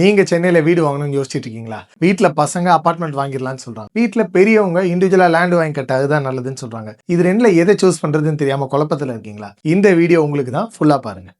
நீங்க சென்னையில வீடு வாங்கணும்னு யோசிச்சுட்டு இருக்கீங்களா? வீட்டுல பசங்க அபார்ட்மெண்ட் வாங்கிடலாம்னு சொல்றாங்க. வீட்டுல பெரியவங்க இண்டிவிஜுவலா லேண்ட் வாங்கி கட்ட அதுதான் நல்லதுன்னு சொல்றாங்க. இது ரெண்டுல எதை சூஸ் பண்றதுன்னு தெரியாம குழப்பத்துல இருக்கீங்களா? இந்த வீடியோ உங்களுக்கு தான், ஃபுல்லா பாருங்க.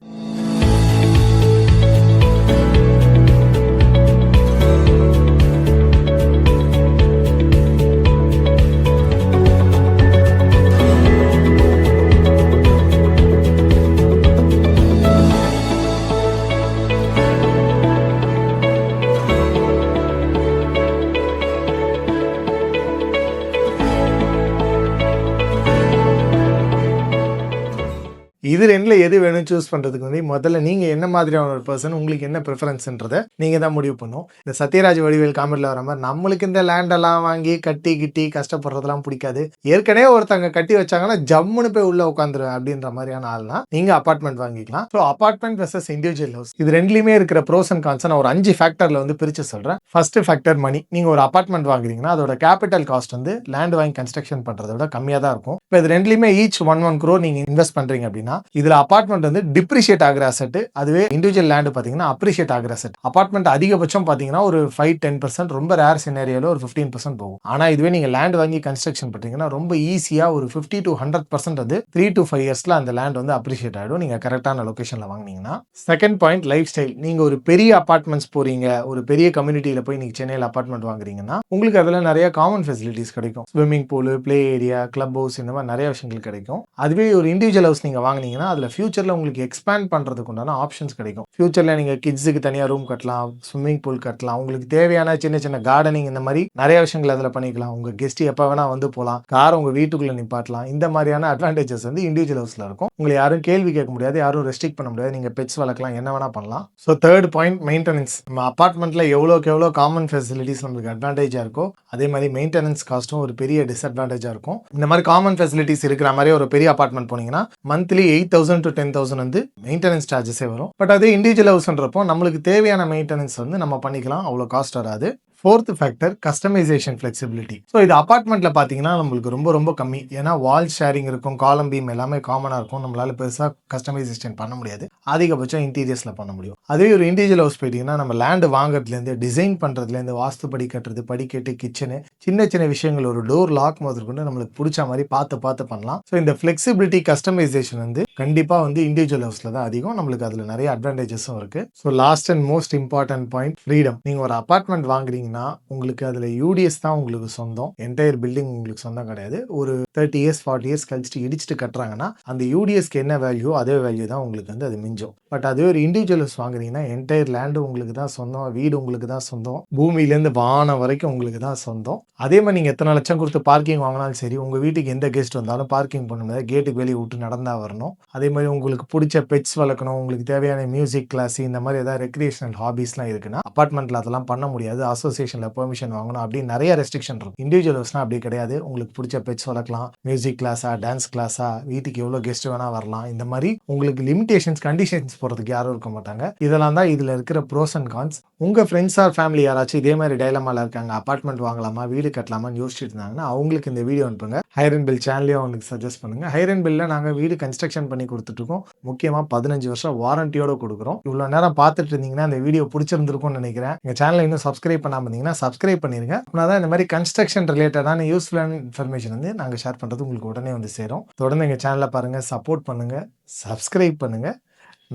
இது ரெண்டுல எது வேணும் சூஸ் பண்றதுக்கு வந்து முதல்ல நீங்க என்ன மாதிரியான ஒரு பர்சன், உங்களுக்கு என்ன ப்ரிஃபரன்ஸ்ன்றதை நீங்க தான் முடிவு பண்ணும். இந்த சத்யராஜ் வடிவேல் காமெடியில் வர மாதிரி நம்மளுக்கு இந்த லேண்டெல்லாம் வாங்கி கட்டி கிட்டி கஷ்டப்படுறதுலாம் பிடிக்காது, ஏற்கனவே ஒருத்தங்க கட்டி வச்சாங்கன்னா ஜம்முன்னு போய் உள்ள உட்காந்துருவேன் அப்படின்ற மாதிரியான ஆள்னா நீங்க அபார்ட்மெண்ட் வாங்கிக்கலாம். So apartment versus individual house, இது ரெண்டுலையுமே இருக்கிற ப்ரோஸ் அண்ட் கான்ஸ் நான் ஒரு 5 ஃபேக்டர்ல வந்து பிரிச்சு சொல்றேன். ஃபர்ஸ்ட் ஃபேக்டர் மணி. நீங்க ஒரு அபார்ட்மெண்ட் வாங்குறீங்கன்னா அதோட கேபிட்டல் காஸ்ட் வந்து லேண்ட் வாங்கி கன்ஸ்ட்ரக்ஷன் பண்றதை விட கம்மியா தான் இருக்கும். இப்போ இது ரெண்டுலையுமே ஈச் 1 crore நீங்க இன்வெஸ்ட் பண்றீங்க அப்படின்னா இதுல அபார்ட்மெண்ட் வந்து டிப்ரிஷியேட் ஆகிற அசெட், அதுவே இண்டிவிஜுவல் லேண்ட் பாத்தீங்கன்னா அப்ரிஷியேட் ஆகிற அசெட். அபார்ட்மெண்ட் அதிகபட்சம் பாத்தீங்கன்னா ஒரு 5-10%, ரொம்ப ரேர் சினாரியோல ஒரு 15% போகும். ஆனா இதுவே நீங்க லேண்ட் வாங்கி கன்ஸ்ட்ரக்ஷன் பண்றீங்கன்னா ரொம்ப ஈஸியா ஒரு 50-100% வந்து 3 to 5 yearsல அந்த லேண்ட் வந்து அப்ரிஷியேட் ஆகிடும், நீங்க கரெக்டான லொகேஷன்ல வாங்கினீங்கன்னா. Second point, life style. நீங்க ஒரு பெரிய அபார்ட்மெண்ட்ஸ் போறீங்க, ஒரு பெரிய கம்யூனிட்டியில போய் நீங்க சென்னையில் அபார்ட்மெண்ட் வாங்குறீங்கன்னா உங்களுக்கு அதுல நிறைய காமன் ஃபெசிலிட்டிஸ் கிடைக்கும். Swimming pool, play area, club house, இந்த மாதிரி நிறைய விஷயங்கள் கிடைக்கும். அதுவே ஒரு இண்டிவிஜுவல் ஹவுஸ் நீங்க வாங்கினீங்கன்னா அதுல ஃபியூச்சர்ல உங்களுக்கு எக்ஸ்பேண்ட் பண்றதுக்கு உண்டான ஆப்ஷன்ஸ் கிடைக்கும். ஃபியூச்சர்ல நீங்க கிட்ஸுக்கு தனியா ரூம் கட்டலாம், ஸ்விம்மிங் பூல் கட்டலாம், உங்களுக்கு தேவையான சின்ன சின்ன கார்டனிங், இந்த மாதிரி நிறைய விஷயங்கள் அதில் பண்ணிக்கலாம். உங்க கெஸ்ட் எப்ப வேணா வந்து போகலாம், கார் உங்க வீட்டுக்குள்ள நிப்பாட்டலாம். இந்த மாதிரியான அட்வான்டேஜஸ் வந்து இண்டிவிஜுவல் ஹவுஸ்ல இருக்கும். உங்களை யாரும் கேள்வி கேட்க முடியாது, யாரும் ரெஸ்ட்ரிக்ட் பண்ண முடியாது, நீங்க பெட்ஸ் வளர்க்கலாம், என்ன வேணா பண்ணலாம். So third point, maintenance. நம்ம அபார்ட்மெண்ட்ல எவ்வளோக்கு எவ்வளோ காமன் ஃபெசிலிட்டிஸ் நம்மளுக்கு அட்வான்டேஜா இருக்கோ அதே மாதிரி மெயின்டெனன்ஸ் காஸ்ட்டும் ஒரு பெரிய டிஸ்அட்வான்டேஜா இருக்கும். இந்த மாதிரி காமன் ஃபெசிலிட்டிஸ் இருக்கிற மாதிரி ஒரு பெரிய அபார்ட்மெண்ட் போனீங்கன்னா மந்த்லி 8,000 to 10,000 வந்து மெயின்டெனன்ஸ் சார்ஜஸே வரும். பட் அதே இண்டிவிஜுவல் ஹவுஸ்ன்றப்போ நம்மளுக்கு தேவையான மெயின்டெனன்ஸ் வந்து நம்ம பண்ணிக்கலாம், அவ்வளோ காஸ்ட் வராது. Fourth factor, customisation flexibility. So இது அபார்ட்மெண்ட்ல பார்த்தீங்கன்னா நம்மளுக்கு ரொம்ப ரொம்ப கம்மி. ஏன்னா வால் ஷேரிங் இருக்கும், காலம் பீம் எல்லாமே காமனாக இருக்கும், நம்மளால பெருசாக கஸ்டமைசேஷன் பண்ண முடியாது, அதிகபட்சம் இன்டீரியர்ஸ்ல பண்ண முடியும். அதே ஒரு இண்டிவிஜுவல் ஹவுஸ் போயிட்டீங்கன்னா நம்ம லேண்டு வாங்குறதுலேருந்து, டிசைன் பண்ணுறதுலேருந்து, வாஸ்து படி கட்டுறது, படிக்கட்டு, கிச்சனு, சின்ன சின்ன விஷயங்கள், ஒரு டோர் லாக் முதற்கொண்டு நம்மளுக்கு பிடிச்ச மாதிரி பார்த்து பார்த்து பண்ணலாம். ஸோ இந்த ஃபிளெக்சிபிலிட்டி, கஸ்டமைசேஷன் வந்து கண்டிப்பாக வந்து இண்டிவிஜுவல் ஹவுஸ்ல தான் அதிகம். நம்மளுக்கு அதில் நிறைய அட்வான்டேஜஸும் இருக்கு. So last and most important point, freedom. நீங்கள் ஒரு அபார்ட்மெண்ட் வாங்குறீங்கன்னா உங்களுக்கு அதுல யூடிஎஸ் தான் உங்களுக்கு சொந்தம், என்டையர் பில்டிங் உங்களுக்கு சொந்தம் கிடையாது. ஒரு 30 years 40 years கழிச்சுட்டு இடிச்சுட்டு கட்டுறாங்கன்னா அந்த யூடிஎஸ்க்கு என்ன வேல்யூ அதே வேல்யூ தான் உங்களுக்கு வந்து அது மிஞ்சும். பட் அதே ஒரு இண்டிவிஜுவல் ஹவுஸ் வாங்குறீங்கன்னா என்டையர் லேண்டு உங்களுக்கு தான் சொந்தம், வீடு உங்களுக்கு தான் சொந்தம், பூமியிலேருந்து வானம் வரைக்கும் உங்களுக்கு தான் சொந்தம். அதே மாதிரி நீங்க எத்தனை லட்சம் கொடுத்து பார்க்கிங் வாங்கினாலும் சரி, உங்க வீட்டுக்கு எந்த கெஸ்ட் வந்தாலும் பார்க்கிங் பண்ணும்போது கேட்டுக்கு வெளியே விட்டு நடந்தா வரணும். அதே மாதிரி உங்களுக்கு பிடிச்ச பெட்ஸ் வளர்க்கணும், உங்களுக்கு தேவையான மியூசிக் கிளாஸ், இந்த மாதிரி ஏதாவது ரெக்ரியேஷனல் ஹாபிஸ்லாம் இருக்குன்னா அபார்ட்மெண்ட்ல அதெல்லாம் பண்ண முடியாது, அசோசியேஷன்ல பெர்மிஷன் வாங்கணும், அப்படி நிறைய ரெஸ்ட்ரிக்ஷன் இருக்கும். இண்டிவிஜுவல் ஹவுஸ்னா அப்படி கிடையாது. உங்களுக்கு பிடிச்ச பெட்ஸ் வளர்க்கலாம், மியூசிக் கிளாஸா, டான்ஸ் கிளாஸா, வீட்டுக்கு எவ்வளோ கெஸ்ட் வேணா வரலாம், இந்த மாதிரி உங்களுக்கு லிமிடேஷன்ஸ், கண்டிஷன்ஸ் போறதுக்கு யாரும் இருக்க மாட்டாங்க. இதெல்லாம் தான் இதுல இருக்கிற ப்ரோஸ் அண்ட் கான்ஸ். உங்க ஃப்ரெண்ட்ஸ் ஆர் ஃபேமிலி யாராச்சும் இதே மாதிரி டைலமால இருக்காங்க, அபார்ட்மெண்ட் வாங்கலாமா வீடு கட்டலாமான்னு யோசிச்சுட்டு இருந்தாங்கன்னா அவங்களுக்கு இந்த வீடியோ அனுப்புங்க. ஹையர் அண்ட் பில்ட் சேனலையும் அவங்களுக்கு சஜஸ்ட் பண்ணுங்க. ஹையர் அண்ட் பில்ட்ல நாங்க வீடு கன்ஸ்ட்ரக்ஷன் பண்ணி கொடுத்துட்டு இருக்கோம். முக்கியமா 15 வருஷம் வாரண்டியோட கொடுக்குறோம். இவ்வளவு நேரம் பார்த்துட்டு இருந்தீங்கன்னா இந்த வீடியோ பிடிச்சிருந்திருக்கும்னு நினைக்கிறேன். எங்க சேனலை இன்னும் சப்ஸ்கிரைப் பண்ணாம இருந்தீங்கன்னா சப்ஸ்கிரைப் பண்ணிருங்க. அப்படின்னா இந்த மாதிரி கன்ஸ்ட்ரக்ஷன் ரிலேட்டடான யூஸ்ஃபுல்லான இன்ஃபர்மேஷன் வந்து நாங்கள் ஷேர் பண்ணுறது உங்களுக்கு உடனே வந்து சேரும். தொடர்ந்து எங்கள் சேனலை பாருங்கள், சப்போர்ட் பண்ணுங்கள், சப்ஸ்கிரைப் பண்ணுங்கள்.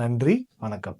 நன்றி, வணக்கம்.